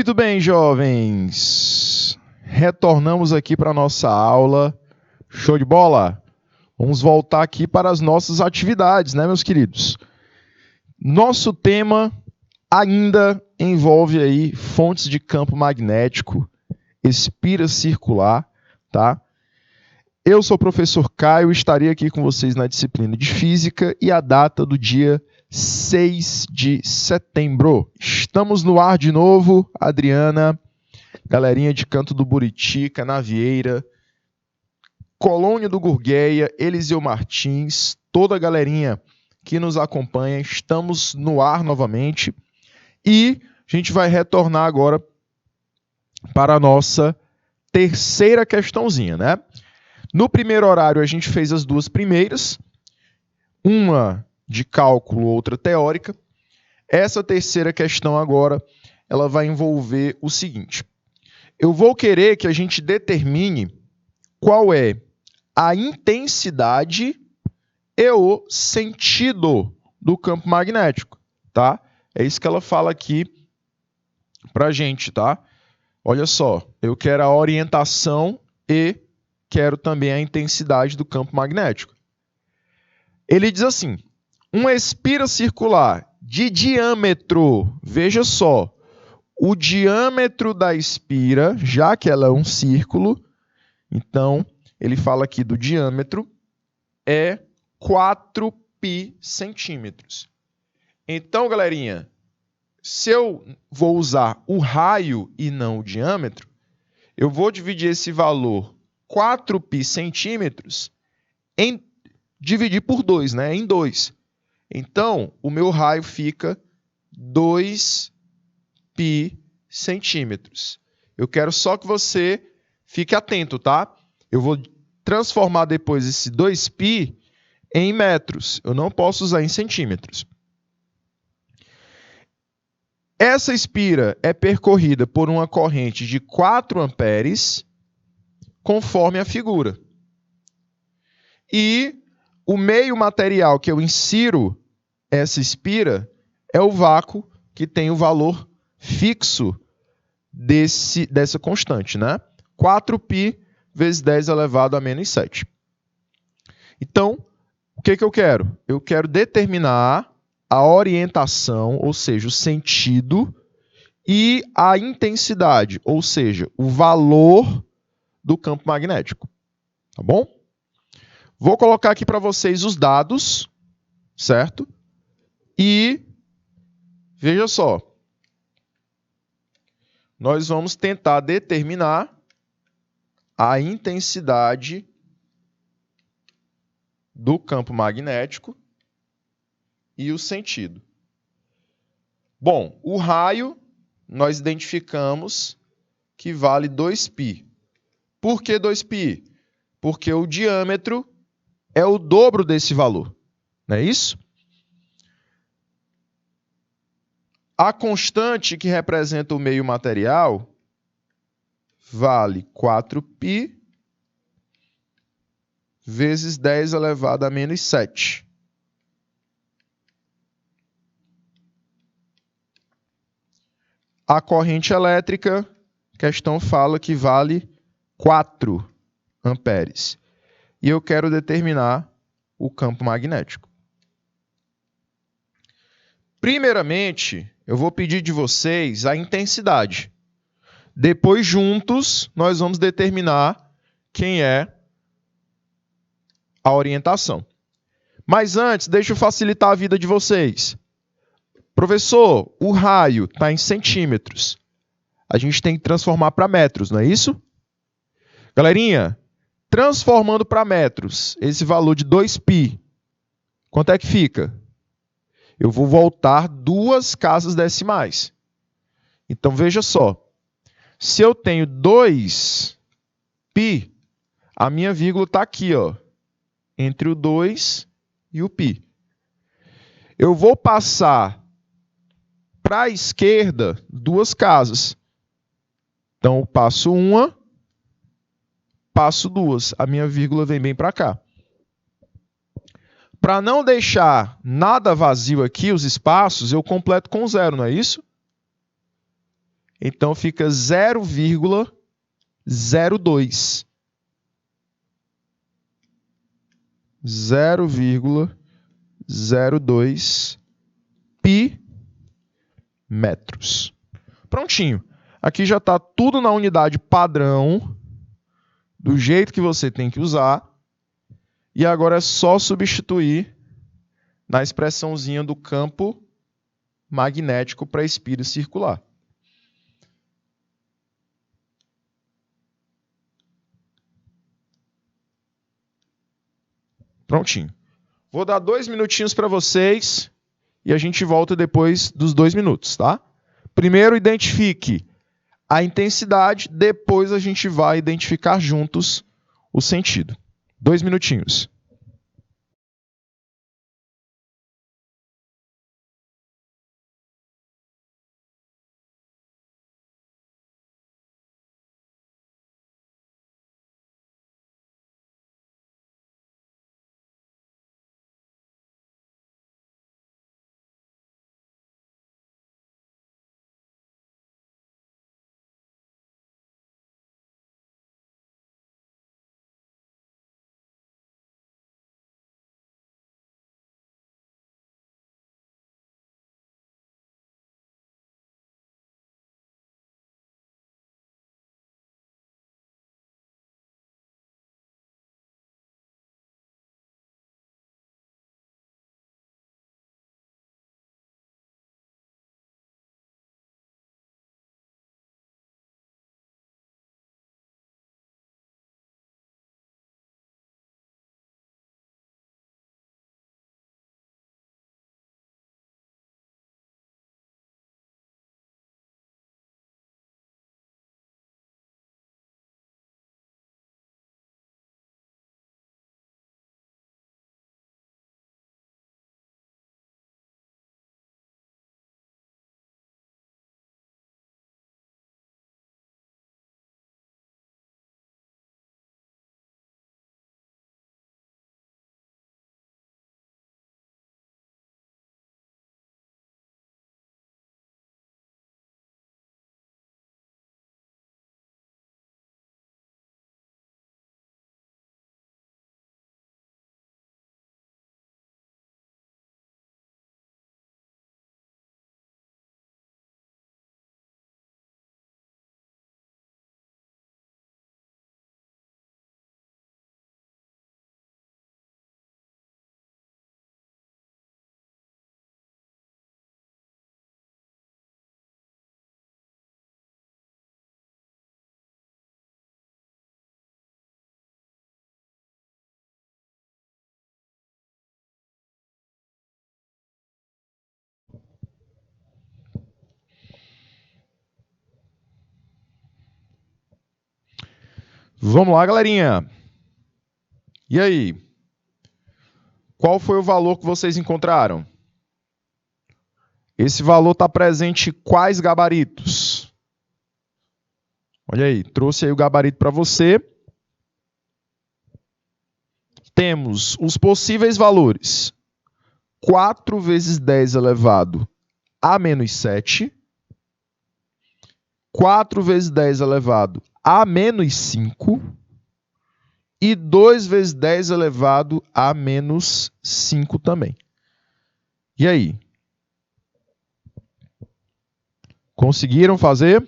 Muito bem, jovens. Retornamos aqui para a nossa aula. Show de bola? Vamos voltar aqui para as nossas atividades, né, meus queridos? Nosso tema ainda envolve aí fontes de campo magnético, espira circular, tá? Eu sou o professor Caio, estarei aqui com vocês na disciplina de Física e a data do dia 6 de setembro. Estamos no ar de novo, Adriana, galerinha de Canto do Buriti, Canavieira, Colônia do Gurgueia, Eliseu Martins, toda a galerinha que nos acompanha. Estamos no ar novamente e a gente vai retornar agora para a nossa terceira questãozinha, né? No primeiro horário a gente fez as duas primeiras, uma de cálculo, outra teórica. Essa terceira questão agora, ela vai envolver o seguinte. Eu vou querer que a gente determine qual é a intensidade e o sentido do campo magnético, tá? É isso que ela fala aqui pra gente, tá? Olha só, eu quero a orientação e quero também a intensidade do campo magnético. Ele diz assim, uma espira circular de diâmetro, veja só, o diâmetro da espira, já que ela é um círculo, então ele fala aqui do diâmetro, é 4π centímetros. Então, galerinha, se eu vou usar o raio e não o diâmetro, eu vou dividir esse valor 4π centímetros em dividir por 2, né? Em 2. Então, o meu raio fica 2π centímetros. Eu quero só que você fique atento, tá? Eu vou transformar depois esse 2π em metros. Eu não posso usar em centímetros. Essa espira é percorrida por uma corrente de 4 amperes, conforme a figura. E o meio material que eu insiro essa espira é o vácuo que tem o valor fixo dessa constante, né? 4π vezes 10 elevado a menos 7. Então, o que eu quero? Eu quero determinar a orientação, ou seja, o sentido, e a intensidade, ou seja, o valor do campo magnético. Tá bom? Vou colocar aqui para vocês os dados, certo? E veja só, nós vamos tentar determinar a intensidade do campo magnético e o sentido. Bom, o raio nós identificamos que vale 2π. Por que 2π? Porque o diâmetro é o dobro desse valor, não é isso? A constante que representa o meio material vale 4π vezes 10 elevado a menos 7. A corrente elétrica, a questão fala que vale 4 amperes. E eu quero determinar o campo magnético. Primeiramente, eu vou pedir de vocês a intensidade. Depois, juntos, nós vamos determinar quem é a orientação. Mas antes, deixa eu facilitar a vida de vocês. Professor, o raio está em centímetros. A gente tem que transformar para metros, não é isso? Galerinha, transformando para metros, esse valor de 2π, quanto é que fica? Eu vou voltar 2 casas decimais. Então, veja só. Se eu tenho 2π, a minha vírgula está aqui, ó, entre o 2 e o π. Eu vou passar para a esquerda 2 casas. Então, eu passo uma, passo 2. A minha vírgula vem bem para cá. Para não deixar nada vazio aqui, os espaços, eu completo com 0, não é isso? Então fica 0,02. 0,02 pi metros. Prontinho. Aqui já está tudo na unidade padrão, do jeito que você tem que usar. E agora é só substituir na expressãozinha do campo magnético para espira circular. Prontinho. Vou dar 2 minutinhos para vocês e a gente volta depois dos 2 minutos, tá? Primeiro, identifique a intensidade, depois a gente vai identificar juntos o sentido. 2 minutinhos. Vamos lá, galerinha. E aí? Qual foi o valor que vocês encontraram? Esse valor está presente em quais gabaritos? Olha aí, trouxe aí o gabarito para você. Temos os possíveis valores. 4 vezes 10 elevado a menos 7. 4 vezes 10 elevado a menos 5. E 2 vezes 10 elevado a menos 5 também. E aí? Conseguiram fazer?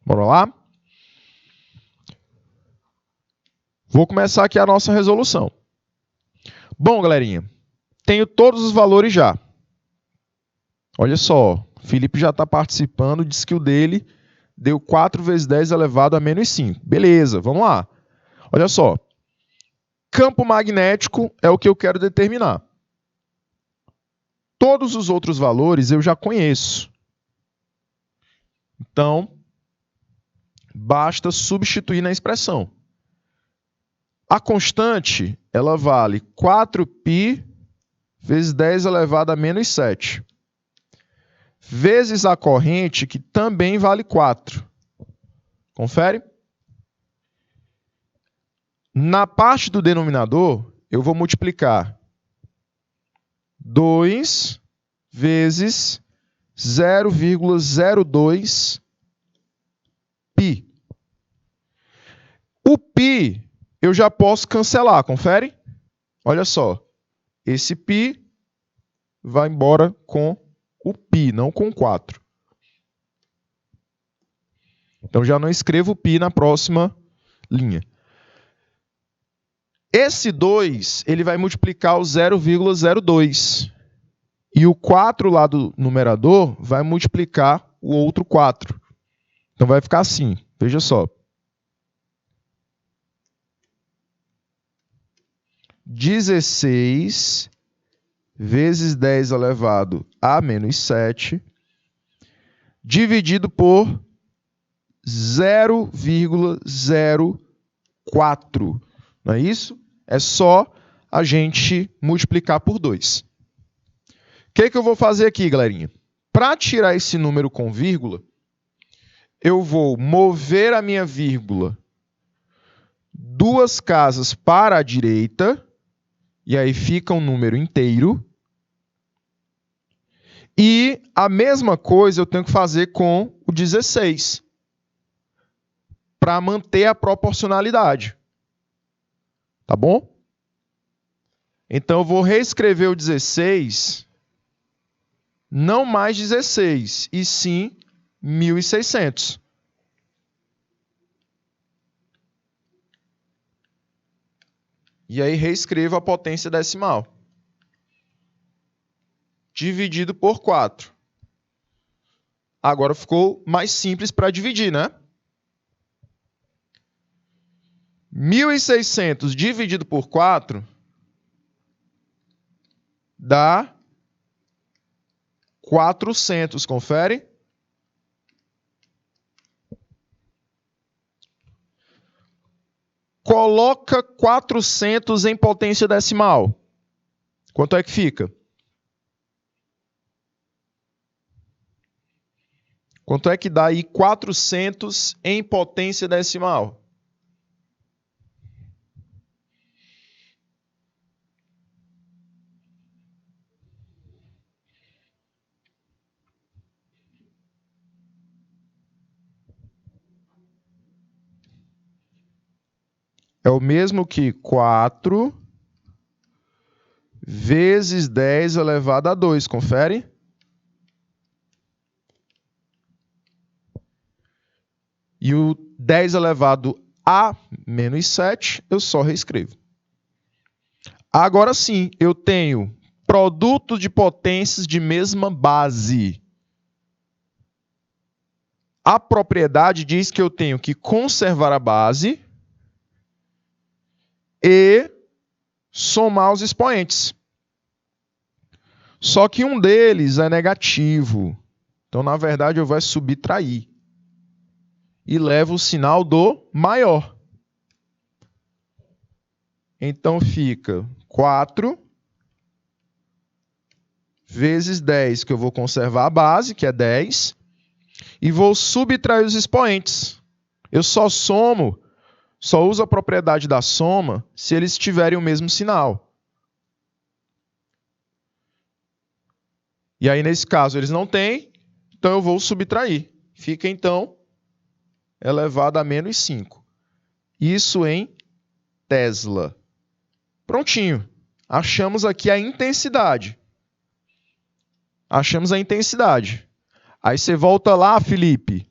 Bora lá? Vou começar aqui a nossa resolução. Bom, galerinha, tenho todos os valores já. Olha só, o Felipe já está participando, disse que o dele deu 4 vezes 10 elevado a menos 5. Beleza, vamos lá. Olha só, campo magnético é o que eu quero determinar. Todos os outros valores eu já conheço. Então, basta substituir na expressão. A constante, ela vale 4π vezes 10 elevado a menos 7. Vezes a corrente, que também vale 4. Confere? Na parte do denominador, eu vou multiplicar 2 vezes 0,02 π. O π eu já posso cancelar, confere? Olha só, esse π vai embora com o π, não com 4. Então já não escrevo π na próxima linha. Esse 2, ele vai multiplicar o 0,02. E o 4 lá do numerador vai multiplicar o outro 4. Então vai ficar assim, veja só. 16 vezes 10 elevado a menos 7, dividido por 0,04. Não é isso? É só a gente multiplicar por 2. O que eu vou fazer aqui, galerinha? Para tirar esse número com vírgula, eu vou mover a minha vírgula 2 casas para a direita, e aí fica um número inteiro. E a mesma coisa eu tenho que fazer com o 16, para manter a proporcionalidade. Tá bom? Então eu vou reescrever o 16, não mais 16, e sim 1.600. E aí reescrevo a potência decimal. Dividido por 4. Agora ficou mais simples para dividir, né? 1.600 dividido por 4 dá 400, confere? Coloca 400 em potência decimal. Quanto é que fica? Quanto é que dá aí 400 em potência decimal? É o mesmo que 4 vezes 10 elevado a 2, confere? E o 10 elevado a menos 7, eu só reescrevo. Agora sim, eu tenho produto de potências de mesma base. A propriedade diz que eu tenho que conservar a base e somar os expoentes. Só que um deles é negativo. Então, na verdade, eu vou subtrair. E levo o sinal do maior. Então, fica 4 vezes 10, que eu vou conservar a base, que é 10, e vou subtrair os expoentes. Eu só uso a propriedade da soma se eles tiverem o mesmo sinal. E aí, nesse caso, eles não têm, então eu vou subtrair. Fica, então, elevado a menos 5. Isso em Tesla. Prontinho. Achamos aqui a intensidade. Achamos a intensidade. Aí você volta lá, Felipe,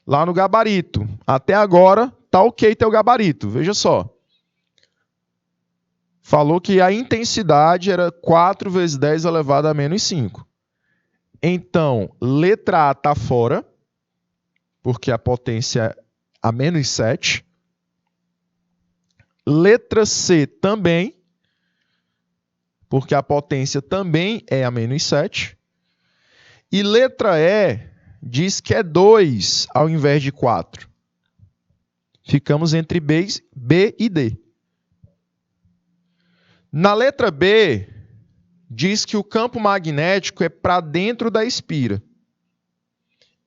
lá no gabarito. Até agora, tá ok teu gabarito. Veja só. Falou que a intensidade era 4 vezes 10 elevado a menos 5. Então, letra A está fora, porque a potência é a menos 7. Letra C também, porque a potência também é a menos 7. E letra E diz que é 2 ao invés de 4. Ficamos entre B e D. Na letra B, diz que o campo magnético é para dentro da espira.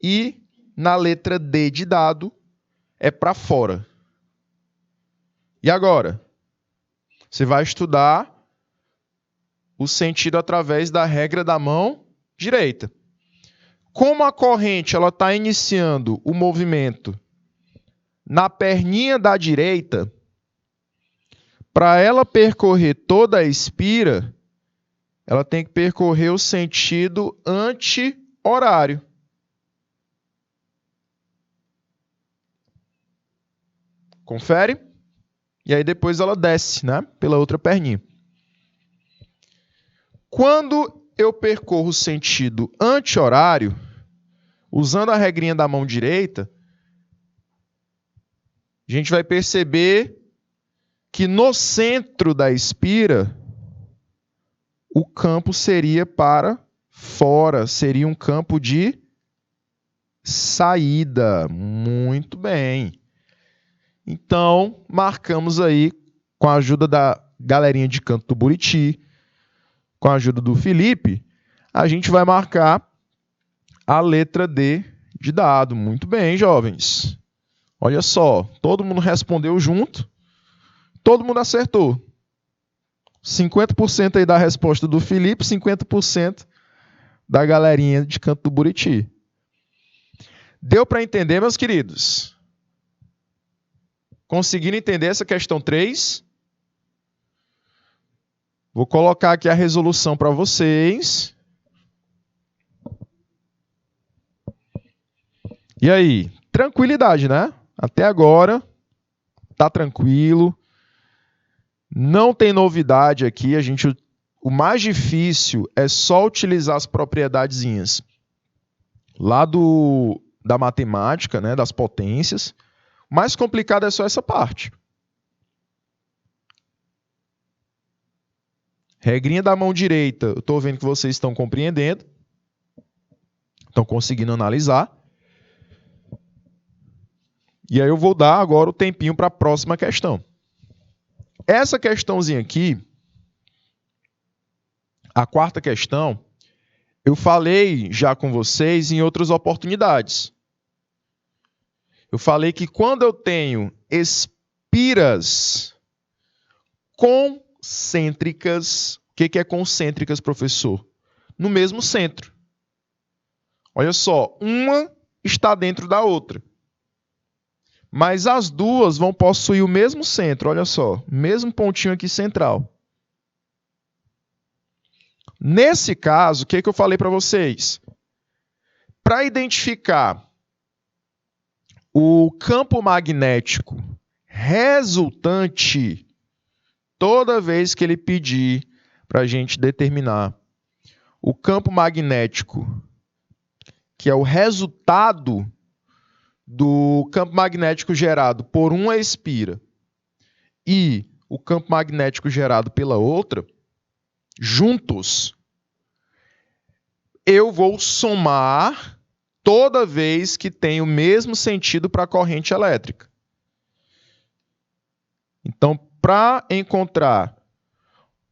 E na letra D de dado, é para fora. E agora? Você vai estudar o sentido através da regra da mão direita. Como a corrente está iniciando o movimento na perninha da direita, para ela percorrer toda a espira, ela tem que percorrer o sentido anti-horário. Confere? E aí depois ela desce, né? Pela outra perninha. Quando eu percorro o sentido anti-horário, usando a regrinha da mão direita, a gente vai perceber que no centro da espira, o campo seria para fora, seria um campo de saída. Muito bem. Então, marcamos aí, com a ajuda da galerinha de Canto do Buriti, com a ajuda do Felipe, a gente vai marcar a letra D de dado. Muito bem, jovens. Olha só, todo mundo respondeu junto, todo mundo acertou. 50% aí da resposta do Felipe, 50% da galerinha de Canto do Buriti. Deu para entender, meus queridos? Conseguiram entender essa questão 3? Vou colocar aqui a resolução para vocês. E aí? Tranquilidade, né? Até agora, tá tranquilo. Não tem novidade aqui. O mais difícil é só utilizar as propriedadezinhas lá da matemática, né, das potências. O mais complicado é só essa parte. Regrinha da mão direita, eu estou vendo que vocês estão compreendendo. Estão conseguindo analisar. E aí eu vou dar agora o tempinho para a próxima questão. Essa questãozinha aqui, a quarta questão, eu falei já com vocês em outras oportunidades. Eu falei que quando eu tenho espiras concêntricas, o que é concêntricas, professor? No mesmo centro. Olha só, uma está dentro da outra. Mas as duas vão possuir o mesmo centro, olha só, mesmo pontinho aqui central. Nesse caso, o que eu falei para vocês? Para identificar o campo magnético resultante, toda vez que ele pedir para a gente determinar o campo magnético, que é o resultado do campo magnético gerado por uma espira e o campo magnético gerado pela outra, juntos, eu vou somar toda vez que tem o mesmo sentido para a corrente elétrica. Então, para encontrar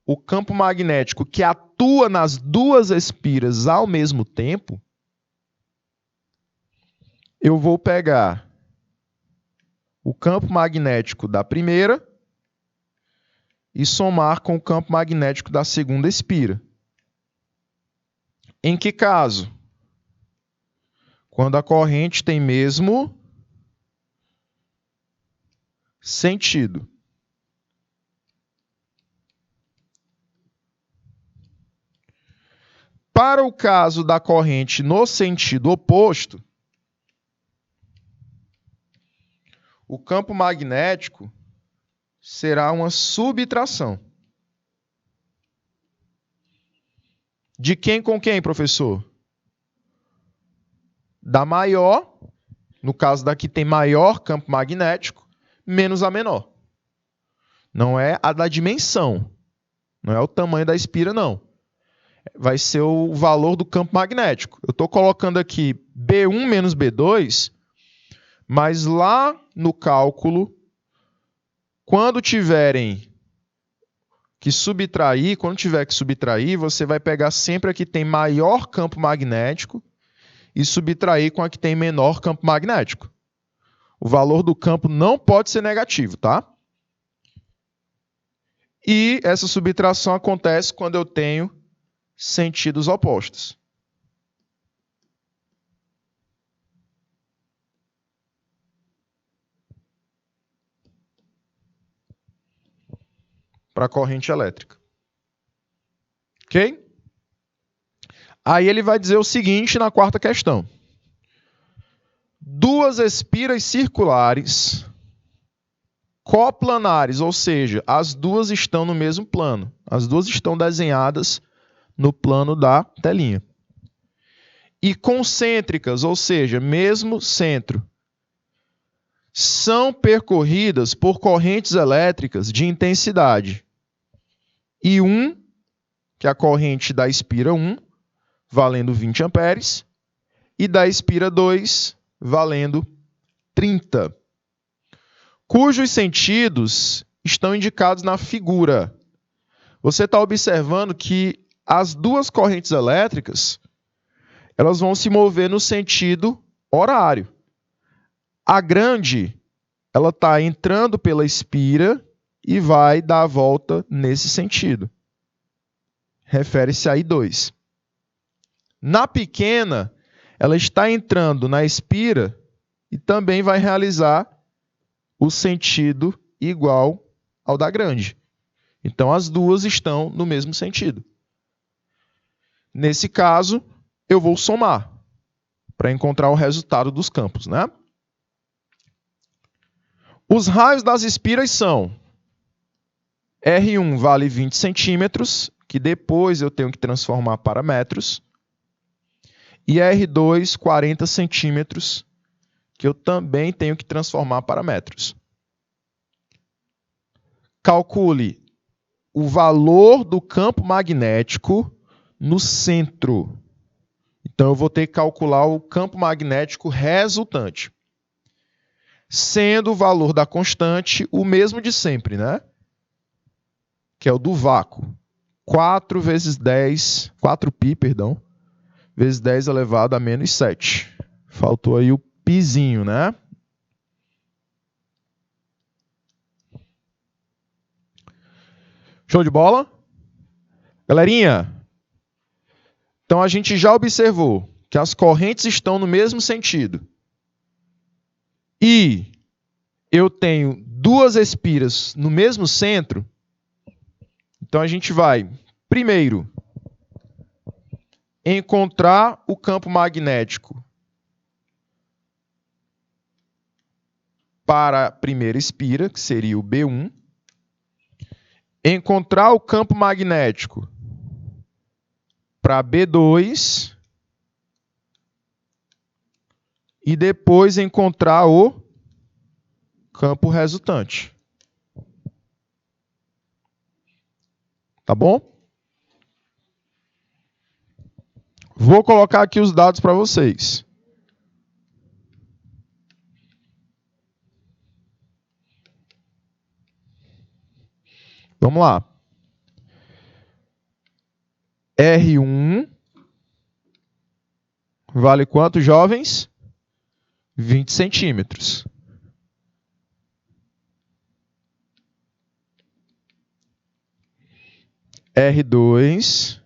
o campo magnético que atua nas duas espiras ao mesmo tempo, eu vou pegar o campo magnético da primeira e somar com o campo magnético da segunda espira. Em que caso? Quando a corrente tem mesmo sentido. Para o caso da corrente no sentido oposto, o campo magnético será uma subtração. De quem com quem, professor? Da maior, no caso daqui tem maior campo magnético, menos a menor. Não é a da dimensão, não é o tamanho da espira, não. Vai ser o valor do campo magnético. Eu estou colocando aqui B1 menos B2, mas lá no cálculo, quando tiverem que subtrair, quando tiver que subtrair, você vai pegar sempre a que tem maior campo magnético e subtrair com a que tem menor campo magnético. O valor do campo não pode ser negativo, tá? E essa subtração acontece quando eu tenho sentidos opostos. para a corrente elétrica. Ok? Aí ele vai dizer o seguinte na quarta questão. Duas espiras circulares coplanares, ou seja, as duas estão no mesmo plano. As duas estão desenhadas no plano da telinha. E concêntricas, ou seja, mesmo centro, são percorridas por correntes elétricas de intensidade I1, que é a corrente da espira 1, valendo 20 amperes, e da espira 2, valendo 30, cujos sentidos estão indicados na figura. Você está observando que as duas correntes elétricas elas vão se mover no sentido horário. A grande ela está entrando pela espira e vai dar a volta nesse sentido. Refere-se a I2. Na pequena, ela está entrando na espira e também vai realizar o sentido igual ao da grande. Então, as duas estão no mesmo sentido. Nesse caso, eu vou somar para encontrar o resultado dos campos, né? Os raios das espiras são R1 vale 20 centímetros, que depois eu tenho que transformar para metros, e R2, 40 centímetros, que eu também tenho que transformar para metros. Calcule o valor do campo magnético no centro. Então, eu vou ter que calcular o campo magnético resultante. Sendo o valor da constante o mesmo de sempre, né? Que é o do vácuo. 4π, vezes 10 elevado a menos 7. Faltou aí o pizinho, né? Show de bola? Galerinha, então a gente já observou que as correntes estão no mesmo sentido. E eu tenho duas espiras no mesmo centro. Então a gente vai, primeiro, encontrar o campo magnético para a primeira espira, que seria o B1. Encontrar o campo magnético para B2 e depois encontrar o campo resultante. Tá bom? Vou colocar aqui os dados para vocês. Vamos lá. R1 vale quanto, jovens? 20 centímetros. R2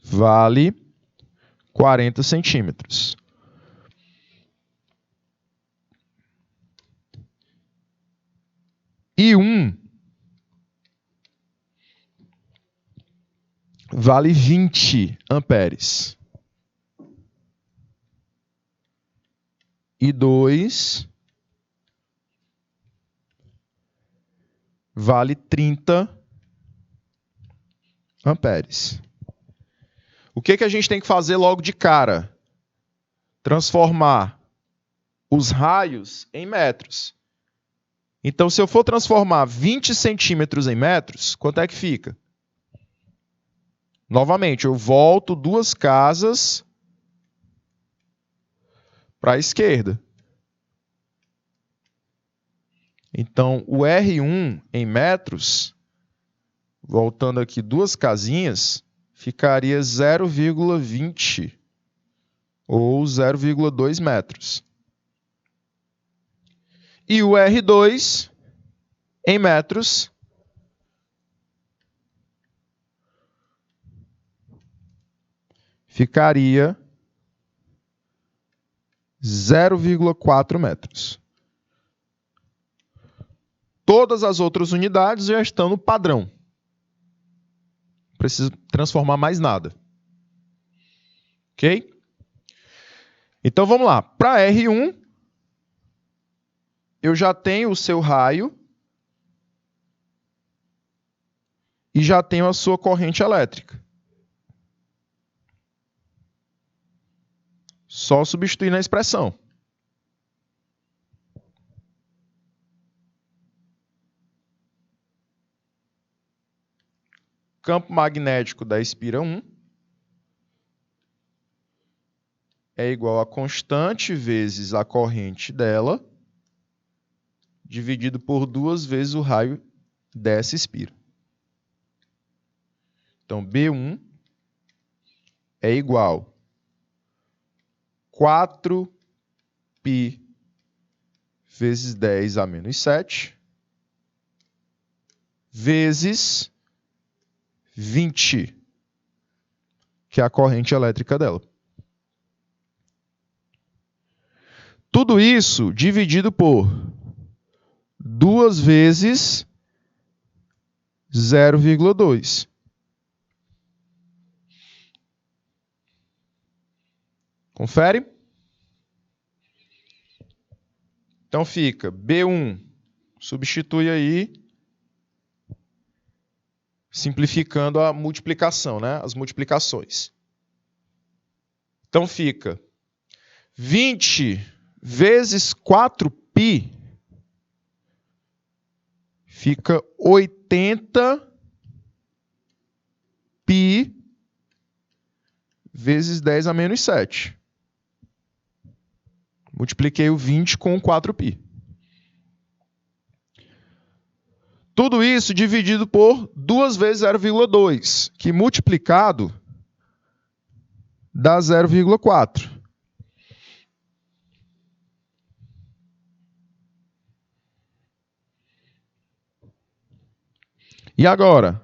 vale 40 centímetros. I1 vale 20 amperes. I2 vale 30 amperes. O que a gente tem que fazer logo de cara? Transformar os raios em metros. Então, se eu for transformar 20 centímetros em metros, quanto é que fica? Novamente, eu volto duas casas para a esquerda. Então, o R1 em metros, voltando aqui duas casinhas, ficaria 0,20 ou 0,2 metros. E o R2 em metros ficaria 0,4 metros. Todas as outras unidades já estão no padrão. Não preciso transformar mais nada. Ok? Então vamos lá. Para R1, eu já tenho o seu raio e já tenho a sua corrente elétrica. Só substituir na expressão. Campo magnético da espira 1 é igual a constante vezes a corrente dela, dividido por 2 vezes o raio dessa espira. Então, B1 é igual a 4π vezes 10 a menos 7 vezes 20, que é a corrente elétrica dela. Tudo isso dividido por 2 vezes 0,2. Confere? Então fica B1, substitui aí, simplificando a multiplicação, né? As multiplicações. Então fica 20 vezes 4π, fica 80π vezes 10 a menos 7. Multipliquei o 20 com o 4π. Tudo isso dividido por 2 vezes 0,2, que multiplicado dá 0,4. E agora?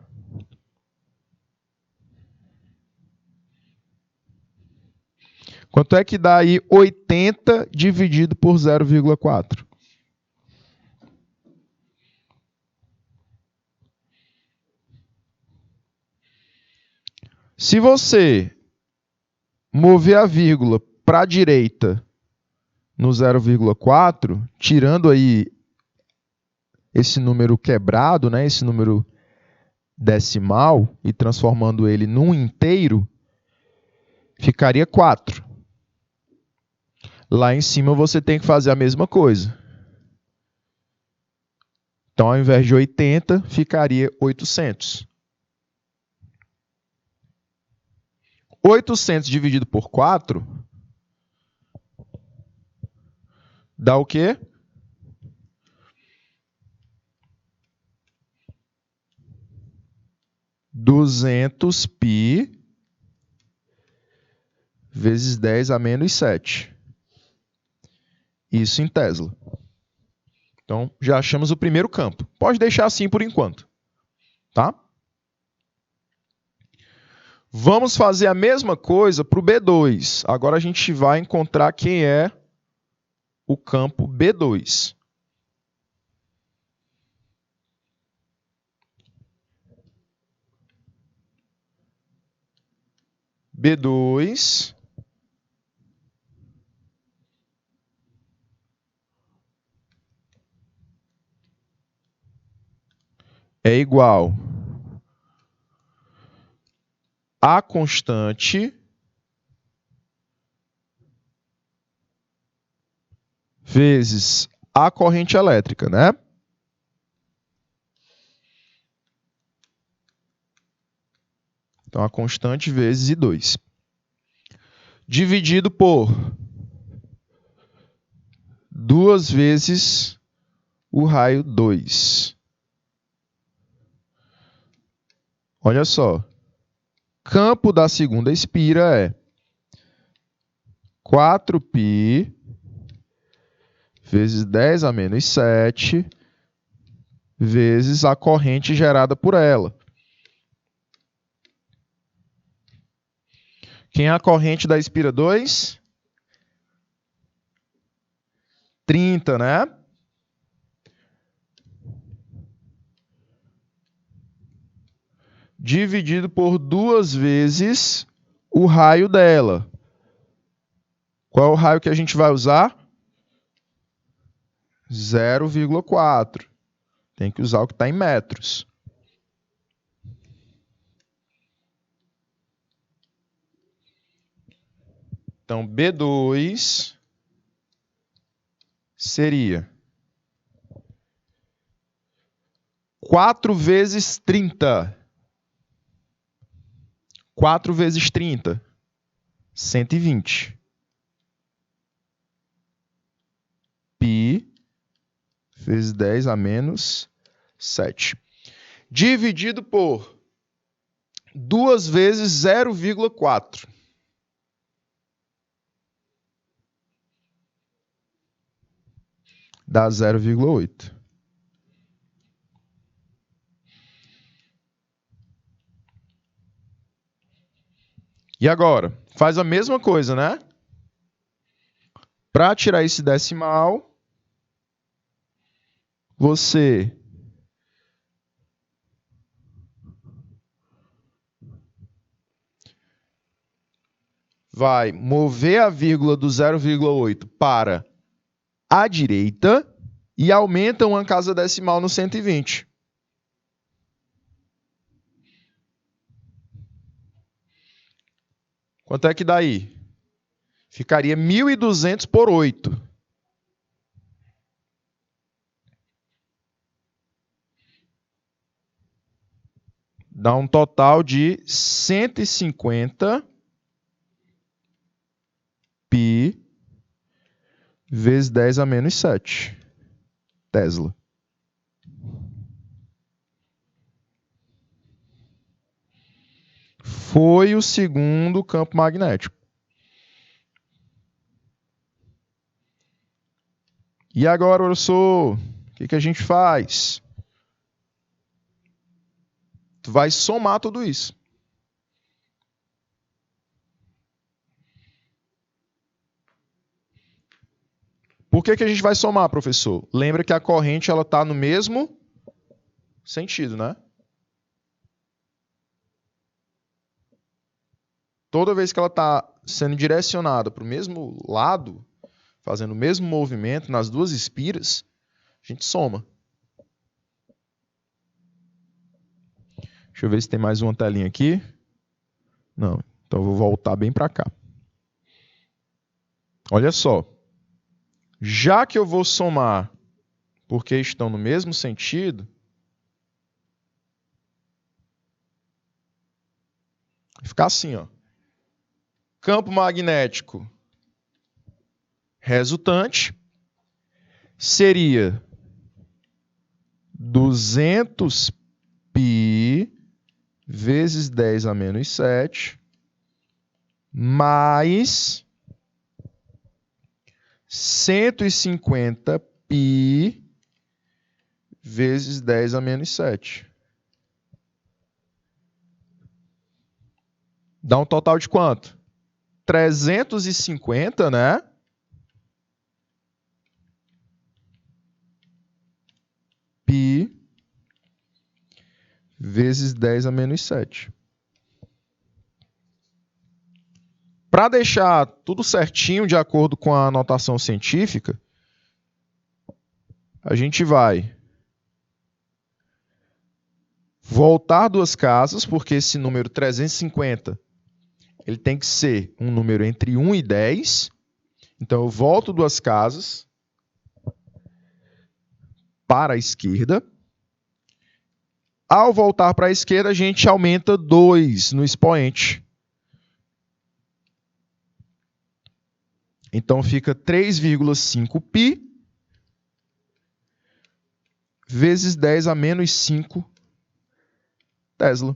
Quanto é que dá aí 80 dividido por 0,4? Se você mover a vírgula para a direita no 0,4, tirando aí esse número quebrado, né, esse número decimal, e transformando ele num inteiro, ficaria 4. Lá em cima você tem que fazer a mesma coisa. Então, ao invés de 80, ficaria 800. 800 dividido por 4 dá o quê? 200π vezes 10 a menos 7. Isso em Tesla. Então, já achamos o primeiro campo. Pode deixar assim por enquanto. Tá? Vamos fazer a mesma coisa para o B2. Agora a gente vai encontrar quem é o campo B2. B2 é igual a constante vezes a corrente elétrica, né? Então, a constante vezes I2. Dividido por 2 vezes o raio 2. Olha só. Campo da segunda espira é 4π vezes 10 a menos 7 vezes a corrente gerada por ela. Quem é a corrente da espira 2? 30, né? Dividido por 2 vezes o raio dela. Qual é o raio que a gente vai usar? 0,4. Tem que usar o que está em metros. Então, B2 seria 4 vezes 30. 4 vezes 30, 120. Π vezes 10 a menos 7. Dividido por 2 vezes 0,4. Dá 0,8. E agora? Faz a mesma coisa, né? Para tirar esse decimal, você vai mover a vírgula do 0,8 para a direita e aumenta uma casa decimal no 120. Quanto é que dá aí? Ficaria 1.200 por 8. Dá um total de 150 π vezes 10 a menos 7 Tesla. Foi o segundo campo magnético. E agora, professor, o que a gente faz? Tu vai somar tudo isso. Por que a gente vai somar, professor? Lembra que a corrente está no mesmo sentido, né? Toda vez que ela está sendo direcionada para o mesmo lado, fazendo o mesmo movimento nas duas espiras, a gente soma. Deixa eu ver se tem mais uma telinha aqui. Não, então eu vou voltar bem para cá. Olha só. Já que eu vou somar porque estão no mesmo sentido, vai ficar assim, ó. Campo magnético resultante seria 200 π vezes 10 a menos 7 mais 150 π vezes 10 a menos 7. Dá um total de quanto? 350, né? Π vezes 10 a menos 7. Para deixar tudo certinho de acordo com a notação científica, a gente vai voltar 2 casas, porque esse número 350 ele tem que ser um número entre 1 e 10. Então, eu volto 2 casas para a esquerda. Ao voltar para a esquerda, a gente aumenta 2 no expoente. Então, fica 3,5 π vezes 10 a menos 5 Tesla.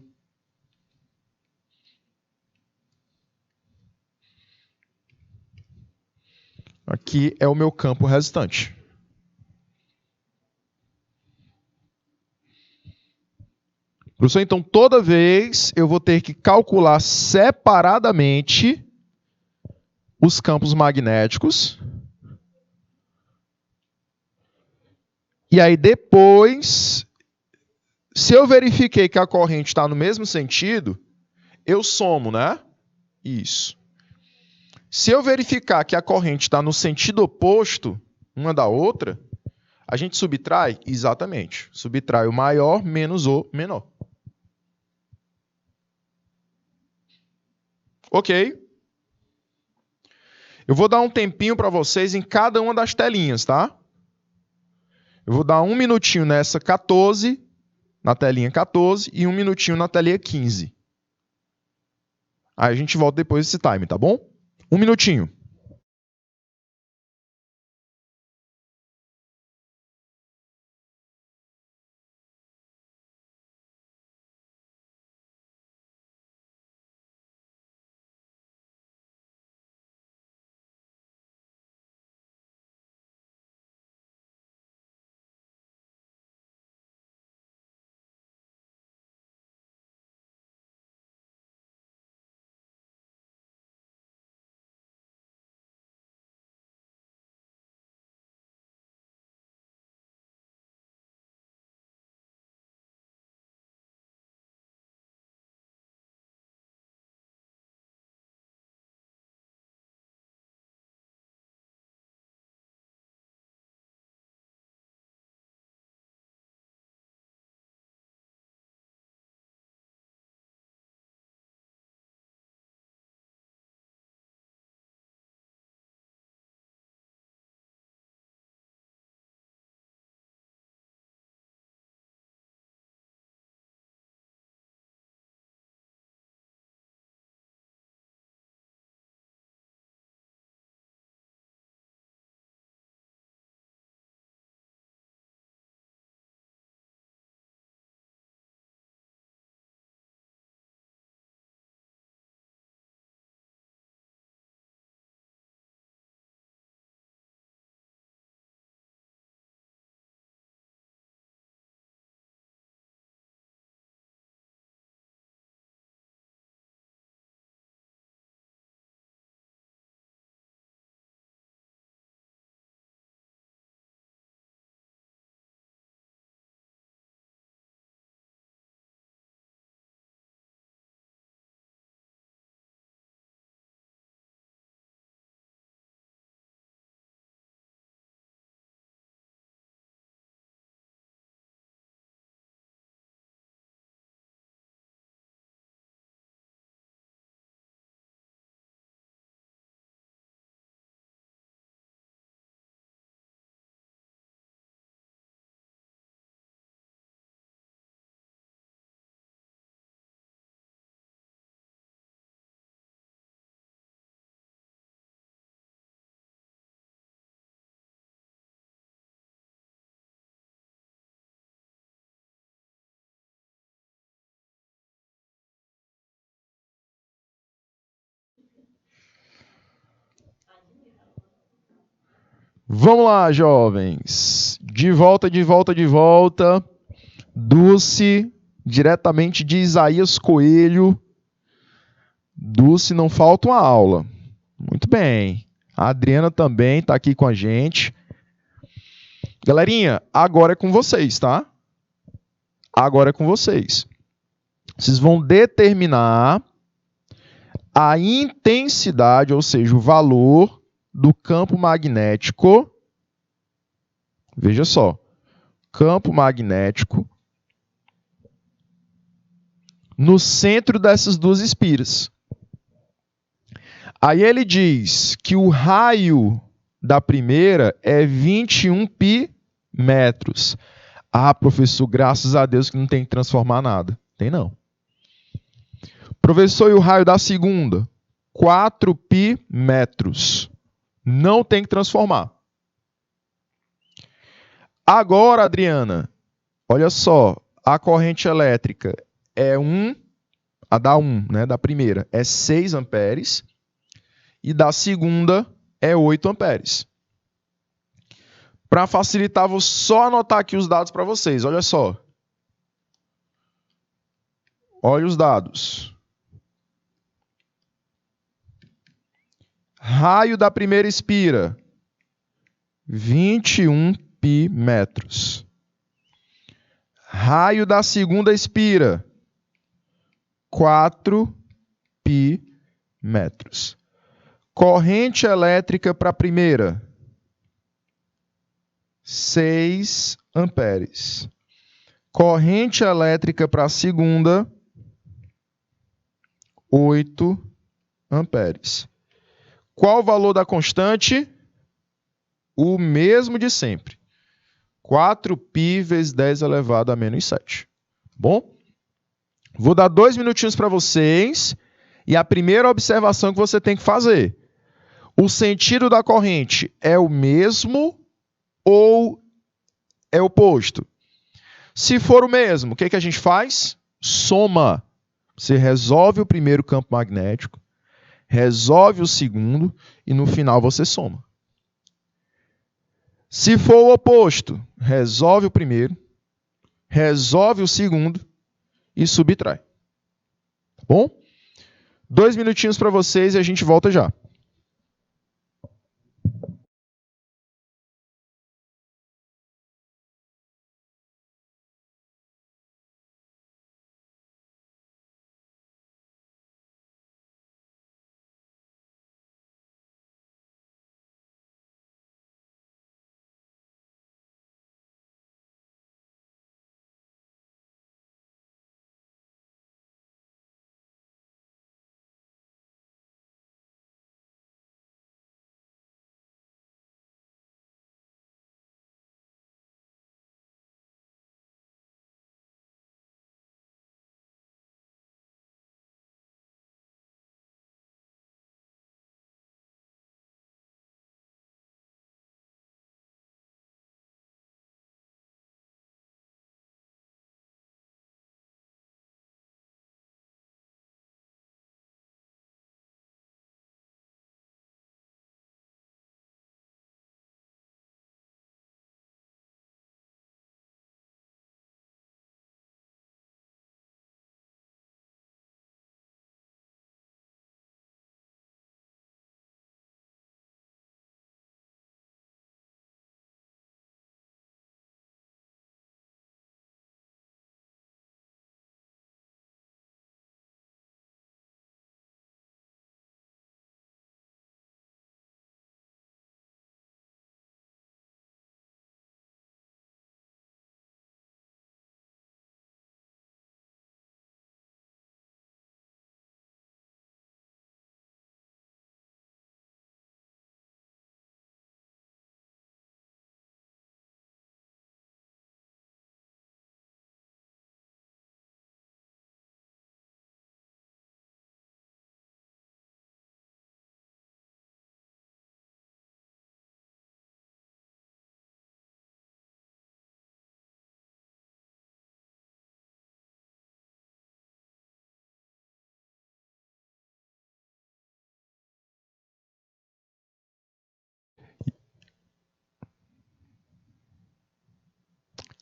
Aqui é o meu campo resultante. Professor, então toda vez eu vou ter que calcular separadamente os campos magnéticos E aí depois, se eu verifiquei que a corrente está no mesmo sentido, eu somo, né? Isso. Se eu verificar que a corrente está no sentido oposto, uma da outra, a gente subtrai? Exatamente. Subtrai o maior menos o menor. Ok? Eu vou dar um tempinho para vocês em cada uma das telinhas, tá? Eu vou dar um minutinho nessa 14, na telinha 14, e um minutinho na telinha 15. Aí a gente volta depois desse time, tá bom? Um minutinho. Vamos lá, jovens. De volta, de volta, de volta. Dulce, diretamente de Isaías Coelho. Dulce, não falta uma aula. Muito bem. A Adriana também está aqui com a gente. Galerinha, agora é com vocês, tá? Agora é com vocês. Vocês vão determinar a intensidade, ou seja, o valor do campo magnético. Veja só. Campo magnético no centro dessas duas espiras. Aí ele diz que o raio da primeira é 21 pi metros. Ah, professor, graças a Deus que não tem que transformar nada. Tem não. Professor, e o raio da segunda? 4 pi metros. Não tem que transformar. Agora, Adriana, olha só. A corrente elétrica é a da 1, né, da primeira, é 6 amperes. E da segunda é 8 amperes. Para facilitar, vou só anotar aqui os dados para vocês. Olha só. Olha os dados. Raio da primeira espira, 21 π metros. Raio da segunda espira, 4 π metros. Corrente elétrica para a primeira, 6 amperes. Corrente elétrica para a segunda, 8 amperes. Qual o valor da constante? O mesmo de sempre. 4π vezes 10 elevado a menos 7. Bom? Vou dar 2 minutinhos para vocês. E a primeira observação que você tem que fazer. O sentido da corrente é o mesmo ou é oposto? Se for o mesmo, o que a gente faz? Soma. Você resolve o primeiro campo magnético, resolve o segundo e no final você soma. Se for o oposto, resolve o primeiro, resolve o segundo e subtrai. Tá bom? 2 minutinhos para vocês e a gente volta já.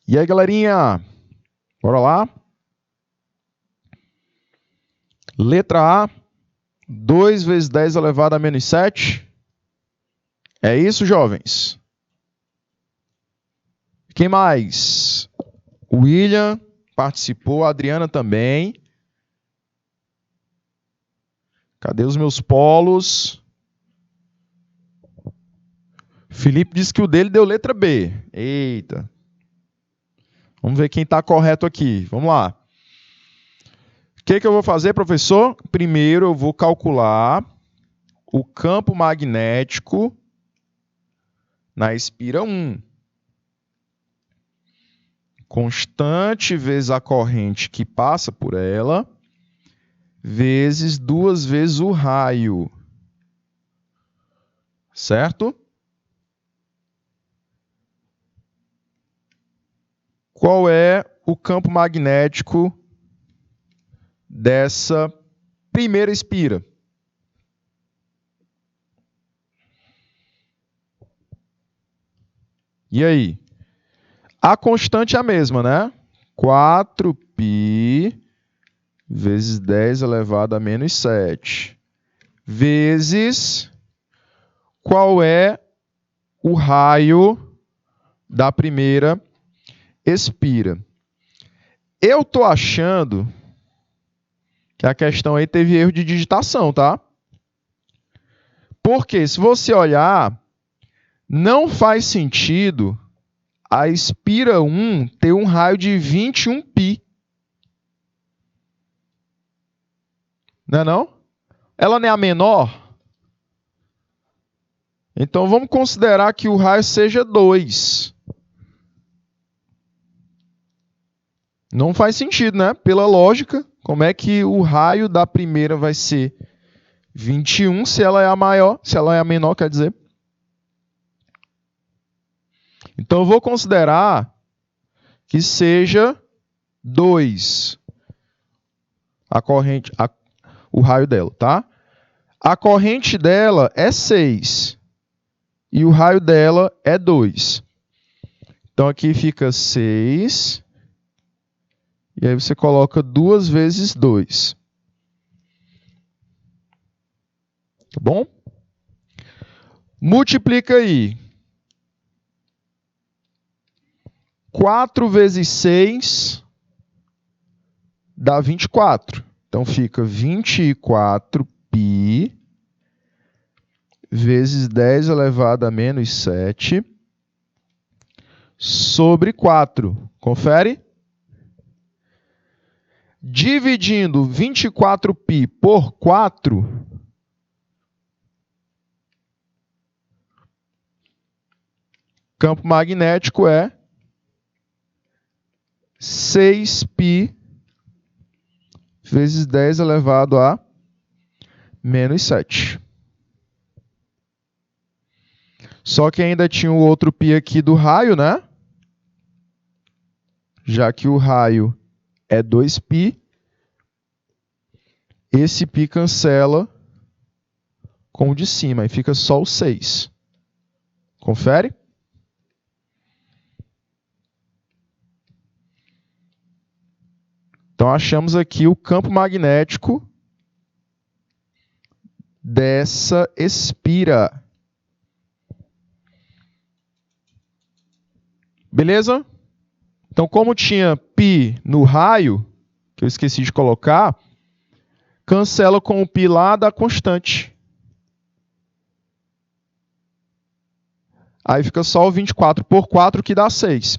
E aí, galerinha? Bora lá? Letra A, 2 vezes 10 elevado a menos 7. É isso, jovens? Quem mais? O William participou, a Adriana também. Cadê os meus polos? Felipe disse que o dele deu letra B. Eita. Vamos ver quem está correto aqui. Vamos lá. O que eu vou fazer, professor? Primeiro eu vou calcular o campo magnético na espira 1. Constante vezes a corrente que passa por ela, vezes 2 vezes o raio. Certo? Qual é o campo magnético dessa primeira espira? E aí? A constante é a mesma, né? 4π vezes 10 elevado a menos 7. Vezes qual é o raio da primeira expira. Eu tô achando que a questão aí teve erro de digitação, tá? Porque se você olhar, não faz sentido a expira 1 ter um raio de 21 π. Não é não? Ela não é a menor? Então vamos considerar que o raio seja 2. Não faz sentido, né? Pela lógica, como é que o raio da primeira vai ser 21 se ela é a maior, se ela é a menor, quer dizer? Então eu vou considerar que seja 2 a corrente, o raio dela, tá? A corrente dela é 6 e o raio dela é 2. Então aqui fica 6 e aí você coloca 2 vezes 2. Tá bom? Multiplica aí. 4 vezes 6 dá 24. Então fica 24 π vezes 10 elevado a menos 7 sobre 4. Confere? Dividindo 24 π por 4, campo magnético é 6 π vezes 10 elevado a menos 7. Só que ainda tinha o outro π aqui do raio, né? Já que o raio é 2 π, esse π cancela com o de cima e fica só o 6. Confere? Então achamos aqui o campo magnético dessa espira. Beleza? Então, como tinha π no raio, que eu esqueci de colocar, cancela com o π lá da constante. Aí fica só o 24 por 4, que dá 6.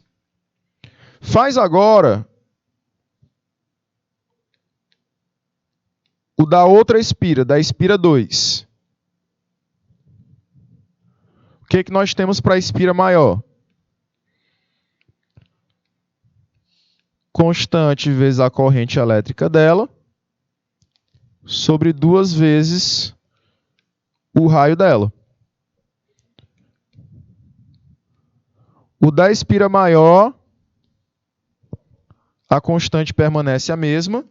Faz agora o da outra espira, da espira 2. O que nós temos para a espira maior? Constante vezes a corrente elétrica dela, sobre 2 vezes o raio dela. O da espira maior, a constante permanece a mesma.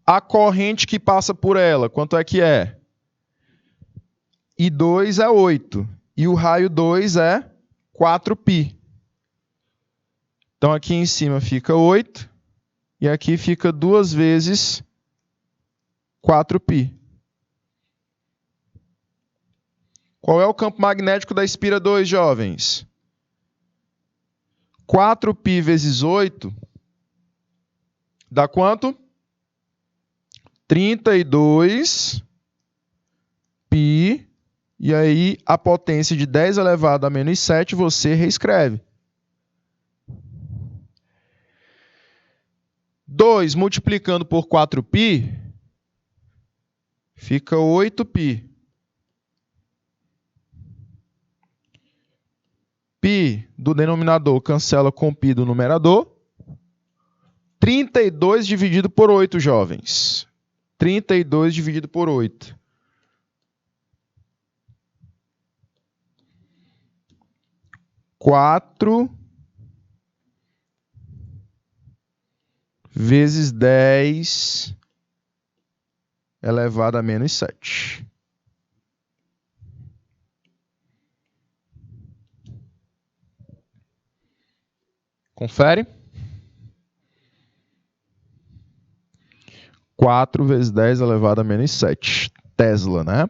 A corrente que passa por ela, quanto é que é? I2 é 8. E o raio 2 é 4 π. Então aqui em cima fica 8. E aqui fica 2 vezes 4 π. Qual é o campo magnético da espira 2, jovens? 4 π vezes 8 dá quanto? 32 π. E aí a potência de 10 elevado a menos 7 você reescreve. 2 multiplicando por 4 π fica 8 π. Π do denominador cancela com π do numerador. 32 dividido por 8, jovens. 32 dividido por 8. 4 vezes 10 elevado a menos 7. Confere? 4 vezes 10 elevado a menos 7. Tesla, né?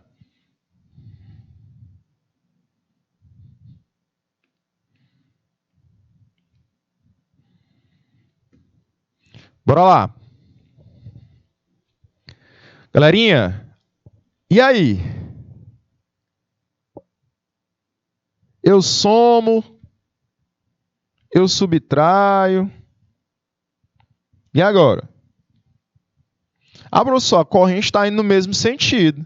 Bora lá. Galerinha, e aí? Eu somo, eu subtraio. E agora? Ah, professor, a corrente está indo no mesmo sentido.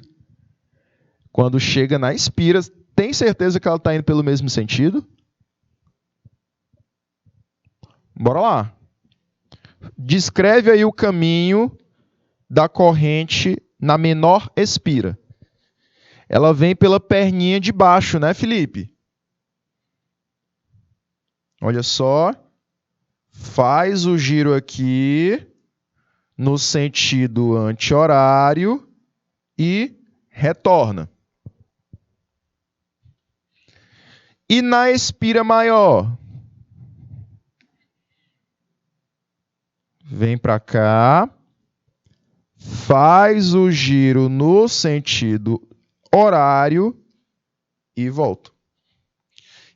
Quando chega na espira, tem certeza que ela está indo pelo mesmo sentido? Bora lá. Descreve aí o caminho da corrente na menor espira. Ela vem pela perninha de baixo, né, Felipe? Olha só. Faz o giro aqui no sentido anti-horário e retorna. E na espira maior? Vem para cá. Faz o giro no sentido horário e volta.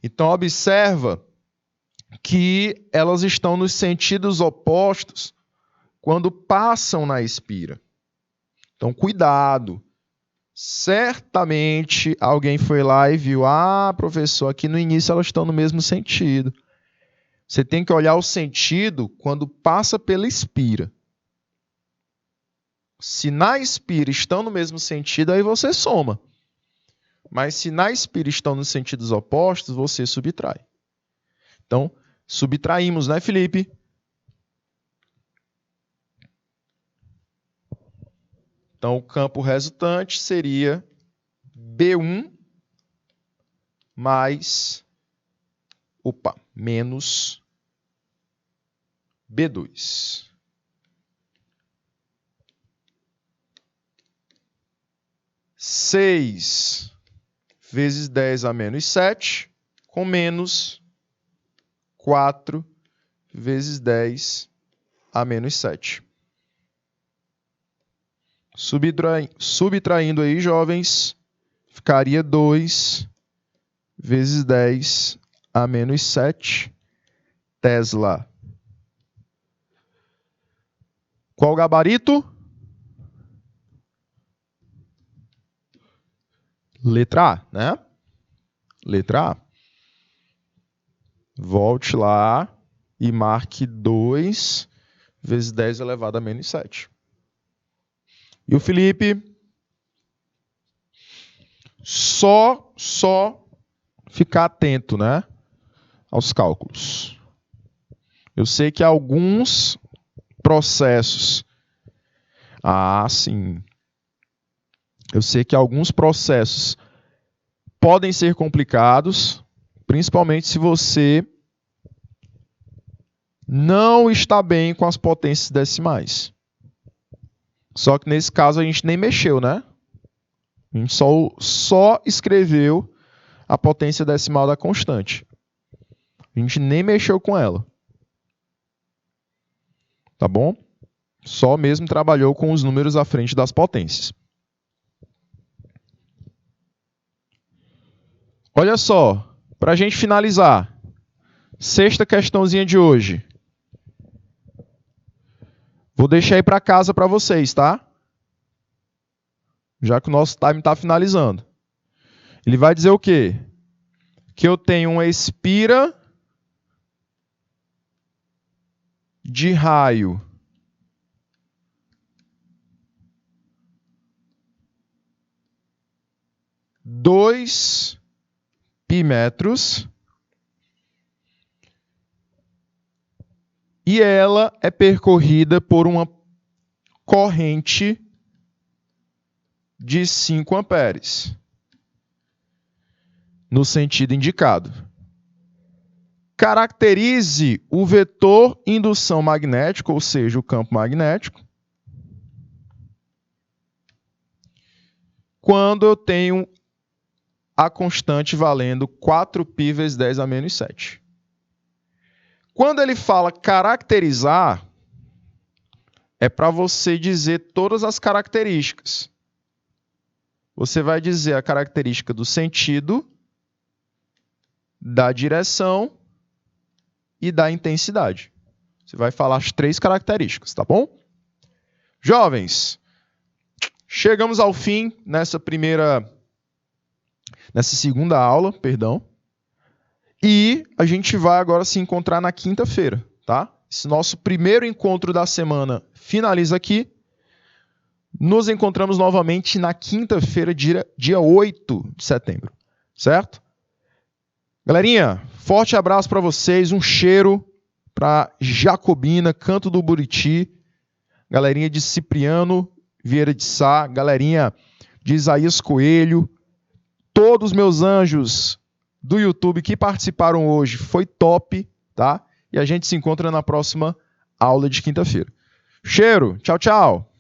Então, observa que elas estão nos sentidos opostos quando passam na espira. Então, cuidado. Certamente alguém foi lá e viu, professor, aqui no início elas estão no mesmo sentido. Você tem que olhar o sentido quando passa pela espira. Se na espira estão no mesmo sentido, aí você soma. Mas se na espira estão nos sentidos opostos, você subtrai. Então, subtraímos, né, Felipe? Então, o campo resultante seria B1 menos B2. Seis vezes 10 a menos 7, com menos 4 vezes 10 a menos 7. Subtraindo aí, jovens, ficaria 2 vezes 10 a menos 7 Tesla. Qual o gabarito? Letra A, né? Letra A. Volte lá e marque 2 vezes 10 elevado a menos 7. E o Felipe? Só ficar atento, né, aos cálculos. Eu sei que alguns processos... sim. Eu sei que alguns processos podem ser complicados, principalmente se você não está bem com as potências decimais. Só que nesse caso a gente nem mexeu, né? A gente só escreveu a potência decimal da constante. A gente nem mexeu com ela. Tá bom? Só mesmo trabalhou com os números à frente das potências. Olha só, para a gente finalizar, sexta questãozinha de hoje. Vou deixar aí para casa para vocês, tá? Já que o nosso time está finalizando. Ele vai dizer o quê? Que eu tenho uma espira de raio dois π e ela é percorrida por uma corrente de 5 amperes no sentido indicado. Caracterize o vetor indução magnética, ou seja, o campo magnético, quando eu tenho a constante valendo 4π vezes 10 a menos 7. Quando ele fala caracterizar, é para você dizer todas as características. Você vai dizer a característica do sentido, da direção e da intensidade. Você vai falar as 3 características, tá bom? Jovens, chegamos ao fim nessa segunda aula, perdão. E a gente vai agora se encontrar na quinta-feira, tá? Esse nosso primeiro encontro da semana finaliza aqui. Nos encontramos novamente na quinta-feira, dia 8 de setembro, certo? Galerinha, forte abraço para vocês, um cheiro para Jacobina, Canto do Buriti, galerinha de Cipriano Vieira de Sá, galerinha de Isaías Coelho, todos os meus anjos do YouTube que participaram hoje, foi top, tá? E a gente se encontra na próxima aula de quinta-feira. Cheiro, tchau, tchau!